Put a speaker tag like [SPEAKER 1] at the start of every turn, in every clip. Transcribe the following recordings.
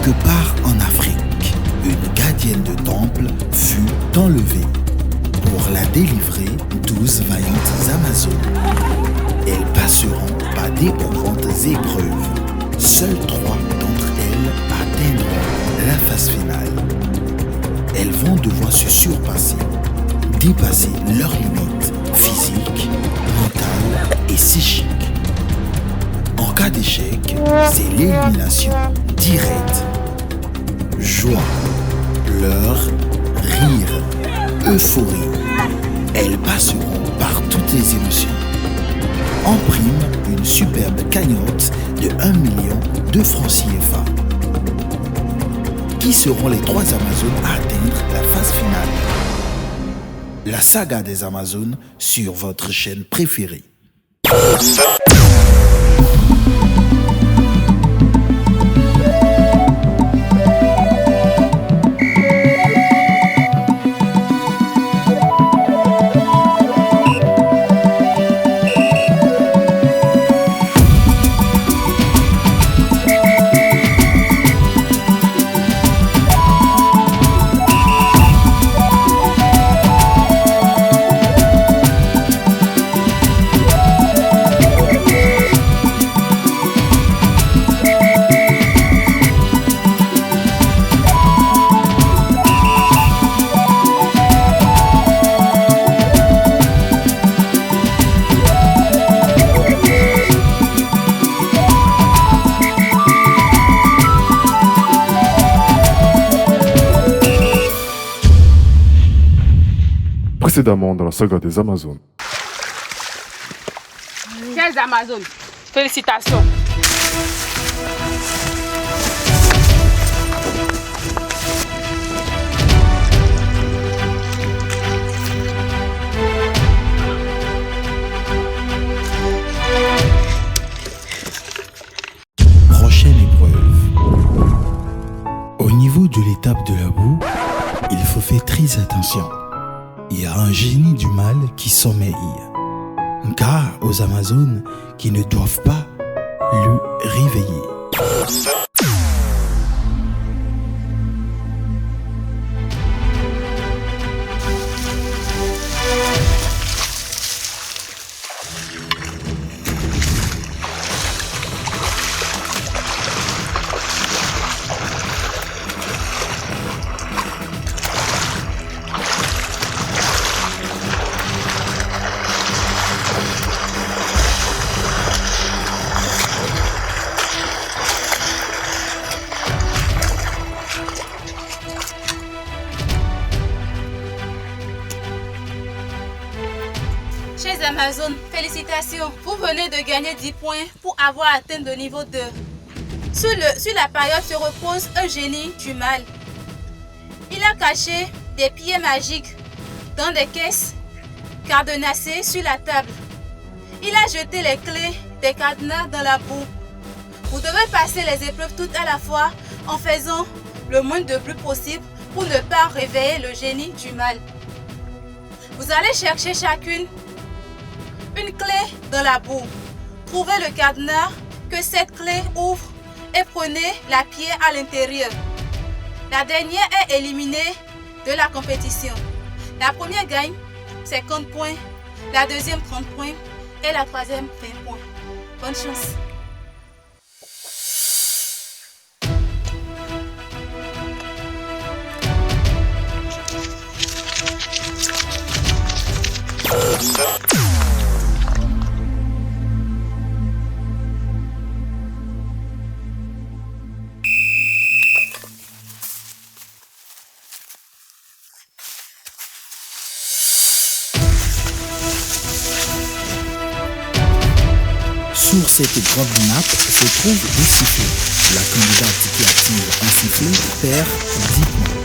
[SPEAKER 1] Quelque part en Afrique, une gardienne de temple fut enlevée. Pour la délivrer, 12 vaillantes Amazones. Elles passeront par d'éprouvantes épreuves. Seules 3 d'entre elles atteindront la phase finale. Elles vont devoir se surpasser, dépasser leurs limites physiques, mentales et psychiques. En cas d'échec, c'est l'élimination directe. Joie, pleurs, rire, euphorie. Elles passeront par toutes les émotions. En prime, une superbe cagnotte de 1 million de francs CFA. Qui seront les 3 Amazones à atteindre la phase finale? La saga des Amazones sur votre chaîne préférée.
[SPEAKER 2] Précédemment dans la saga des Amazones.
[SPEAKER 3] Chers Amazones, félicitations.
[SPEAKER 1] Prochaine épreuve. Au niveau de l'étape de la boue, il faut faire très attention. Il y a un génie du mal qui sommeille. Car aux Amazones qui ne doivent pas le réveiller.
[SPEAKER 4] Chers Amazones, félicitations. Vous venez de gagner 10 points pour avoir atteint le niveau 2. Sur la période se repose un génie du mal. Il a caché des pieds magiques dans des caisses cadenassées sur la table. Il a jeté les clés des cadenas dans la boue. Vous devez passer les épreuves toutes à la fois en faisant le moins de bruit possible pour ne pas réveiller le génie du mal. Vous allez chercher chacune une clé dans la boue. Trouvez le cadenas que cette clé ouvre et prenez la pierre à l'intérieur. La dernière est éliminée de la compétition. La première gagne 50 points, la deuxième 30 points et la troisième 20 points. Bonne chance.
[SPEAKER 1] Sur cette grande nappe se trouvent des sifflets. La candidate qui active un sifflet perd 10 points.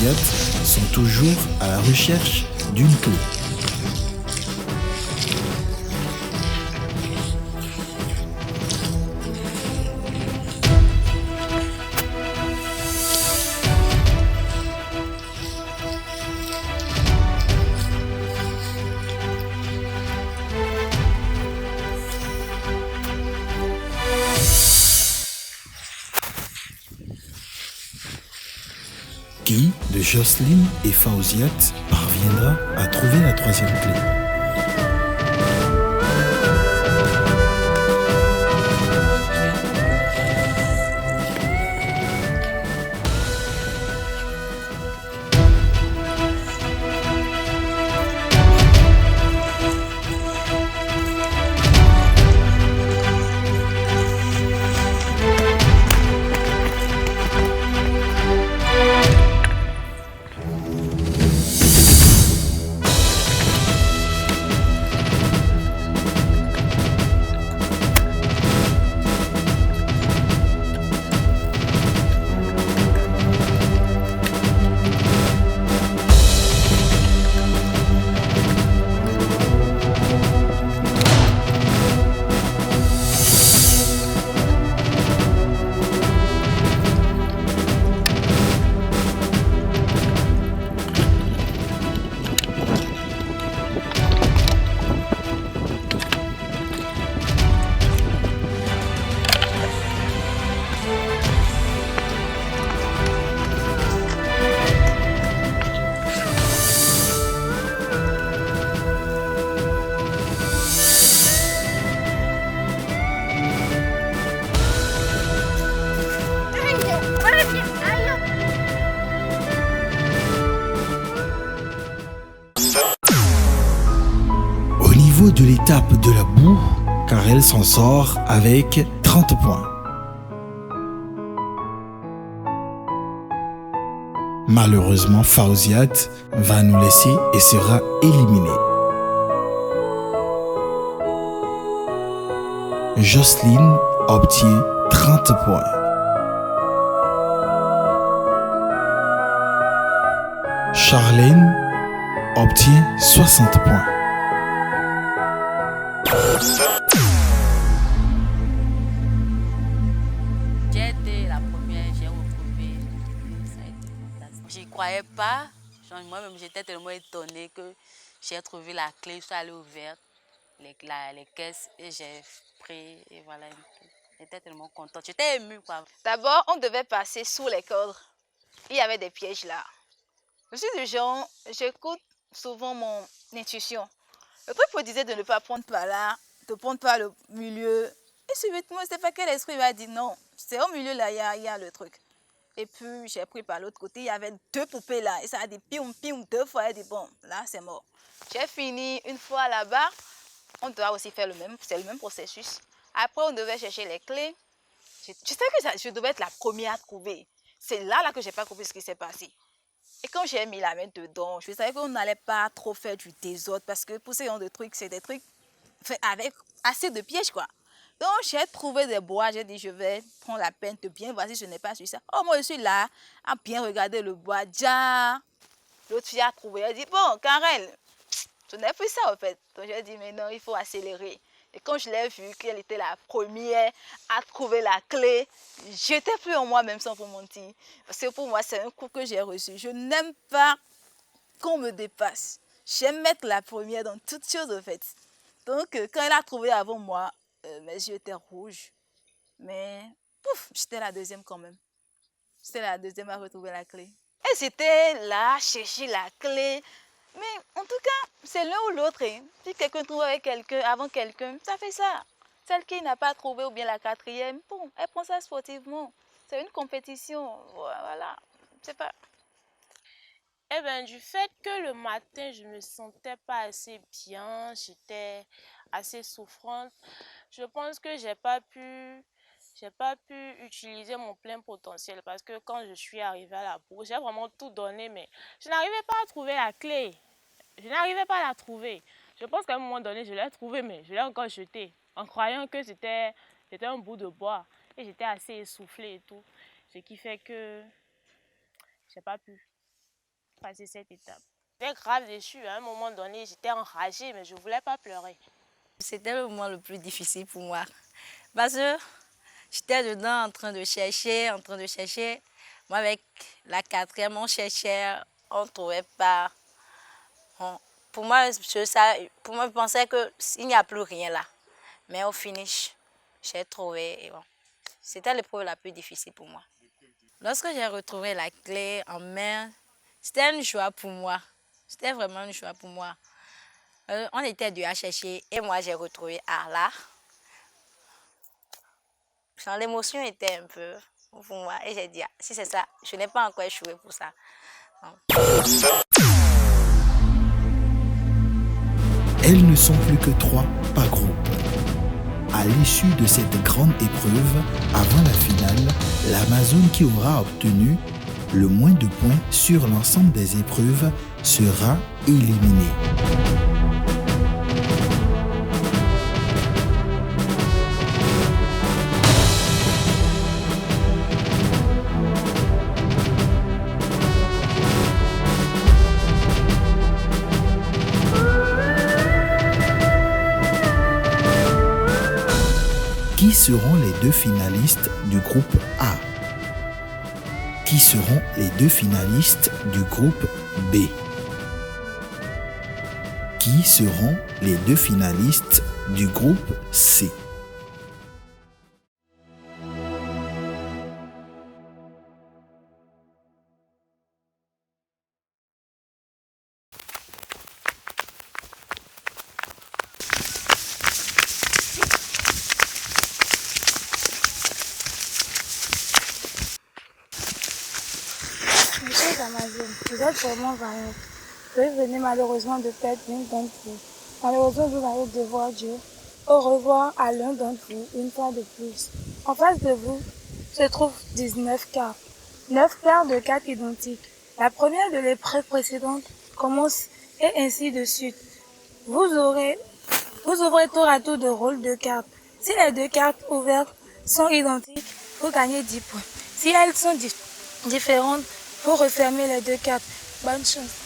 [SPEAKER 1] Fawziat sont toujours à la recherche d'une clé. Qui de Jocelyne et Fawziat parviendra à trouver la troisième clé? Au niveau de l'étape de la boue, Karel s'en sort avec 30 points. Malheureusement, Fawziat va nous laisser et sera éliminé. Jocelyne obtient 30 points. Charlène obtient 60 points.
[SPEAKER 5] J'ai été la première, j'ai retrouvé. Ça a été fantastique. J'y croyais pas. Moi-même, j'étais tellement étonnée que j'ai trouvé la clé, je suis allée ouverte les caisses et j'ai pris et voilà. J'étais tellement contente. J'étais émue, quoi.
[SPEAKER 4] D'abord, on devait passer sous les cadres. Il y avait des pièges là. Je suis du genre, j'écoute souvent mon intuition. Le truc me disait de ne pas prendre par là, de prendre par le milieu. Et subitement, je ne sais pas quel esprit m'a dit non, c'est au milieu là, il y a le truc. Et puis, j'ai pris par l'autre côté, il y avait deux poupées là. Et ça a dit pium, pium, deux fois. Elle a dit bon, là, c'est mort. J'ai fini une fois là-bas. On doit aussi faire le même, c'est le même processus. Après, on devait chercher les clés. Je sais que je devais être la première à trouver. C'est là que je n'ai pas compris ce qui s'est passé. Et quand j'ai mis la main dedans, je savais qu'on n'allait pas trop faire du désordre parce que pour ce genre de trucs, c'est des trucs faits avec assez de pièges, quoi. Donc, j'ai trouvé des bois. J'ai dit, je vais prendre la peine de bien voir si je n'ai pas su ça. Oh, moi, je suis là à bien regarder le bois. Déjà, l'autre fille a trouvé. Elle dit, bon, Karel, je n'ai plus ça, en fait. Donc, j'ai dit, mais non, il faut accélérer. Et quand je l'ai vue qu'elle était la première à trouver la clé, j'étais plus en moi-même sans vous mentir. Parce que pour moi, c'est un coup que j'ai reçu. Je n'aime pas qu'on me dépasse. J'aime être la première dans toutes choses, en fait. Donc, quand elle a trouvé avant moi, mes yeux étaient rouges. Mais, pouf, j'étais la deuxième quand même. J'étais la deuxième à retrouver la clé. Et c'était là, chercher la clé. Mais en tout cas, c'est l'un ou l'autre. Si quelqu'un trouve avec quelqu'un, avant quelqu'un, ça fait ça. Celle qui n'a pas trouvé ou bien la quatrième, bon, elle prend ça sportivement. C'est une compétition. Voilà, je sais pas.
[SPEAKER 3] Eh bien, du fait que le matin, je ne me sentais pas assez bien, j'étais assez souffrante, je pense que j'ai pas pu utiliser mon plein potentiel parce que quand je suis arrivée à la bourse, j'ai vraiment tout donné, mais je n'arrivais pas à trouver la clé. Je n'arrivais pas à la trouver. Je pense qu'à un moment donné, je l'ai trouvée, mais je l'ai encore jetée en croyant que c'était un bout de bois et j'étais assez essoufflée et tout, ce qui fait que j'ai pas pu. passer cette étape. J'étais grave déçue. À un moment donné, j'étais enragée, mais je ne voulais pas pleurer.
[SPEAKER 6] C'était le moment le plus difficile pour moi. Parce que j'étais dedans en train de chercher. Moi, avec la quatrième, on cherchait, on ne trouvait pas. Pour moi, je pensais qu'il n'y a plus rien là. Mais au finish, j'ai trouvé. Et bon, c'était l'épreuve la plus difficile pour moi. Lorsque j'ai retrouvé la clé en main, c'était une joie pour moi. C'était vraiment une joie pour moi. On était deux à chercher et moi j'ai retrouvé Arla. L'émotion était un peu pour moi et j'ai dit, si c'est ça, je n'ai pas encore échoué pour ça.
[SPEAKER 1] Elles ne sont plus que 3 par groupe. À l'issue de cette grande épreuve, avant la finale, l'Amazone qui aura obtenu le moins de points sur l'ensemble des épreuves sera éliminée. Qui seront les 2 finalistes du groupe A? Qui seront les 2 finalistes du groupe B? Qui seront les 2 finalistes du groupe C?
[SPEAKER 7] Chers Amazones, vous êtes vraiment vaillants. Vous venez malheureusement de perdre l'une d'entre vous. Malheureusement, vous allez devoir dire au revoir à l'un d'entre vous une fois de plus. En face de vous se trouvent 19 cartes. 9 paires de cartes identiques. La première de l'épreuve précédente commence et ainsi de suite. Vous ouvrez tour à tour de rôle de cartes. Si les 2 cartes ouvertes sont identiques, vous gagnez 10 points. Si elles sont différentes, vous refermez les 2 cartes. Bonne chance.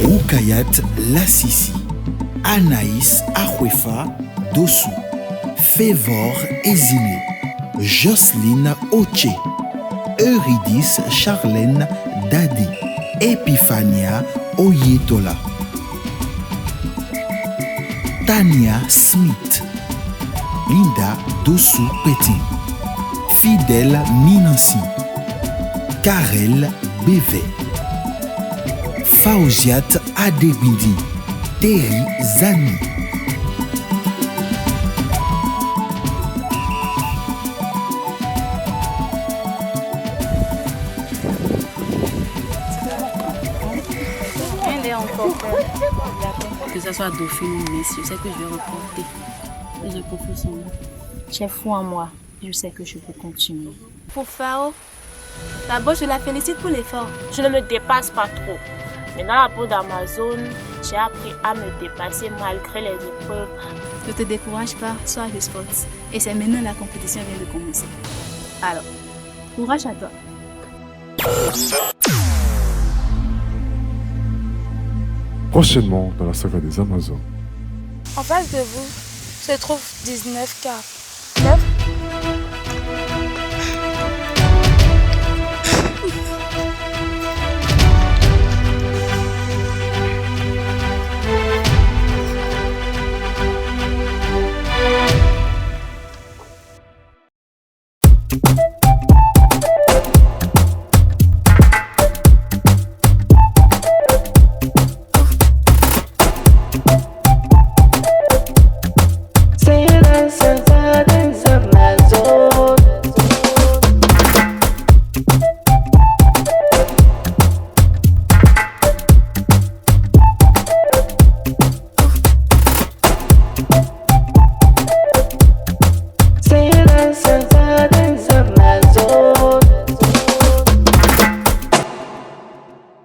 [SPEAKER 1] Rukayat Lassisi, Anaïs Ahuefa Dossou, Févor Ezine, Jocelyne Oche, Eurydice Charlène Dadi, Epiphania Oyetola, Tania Smith, Linda Dossou Petin, Fidèle Minansi, Karel Bévet, Fauziat Adegbindi, Terry Zani.
[SPEAKER 5] Que ce soit Dauphine ou Miss, je sais que je vais reporter. Et j'ai confiance en moi.
[SPEAKER 8] J'ai foi en moi. Je sais que je peux continuer.
[SPEAKER 4] Pour Pharaon, d'abord je la félicite pour l'effort.
[SPEAKER 3] Je ne me dépasse pas trop. Mais dans la peau d'Amazon, j'ai appris à me dépasser malgré les épreuves.
[SPEAKER 4] Ne te décourage pas, sois juste forte. Et c'est maintenant la compétition vient de commencer. Alors, courage à toi.
[SPEAKER 2] Prochainement dans la saga des Amazones.
[SPEAKER 7] En face de vous se trouvent 19 cartes.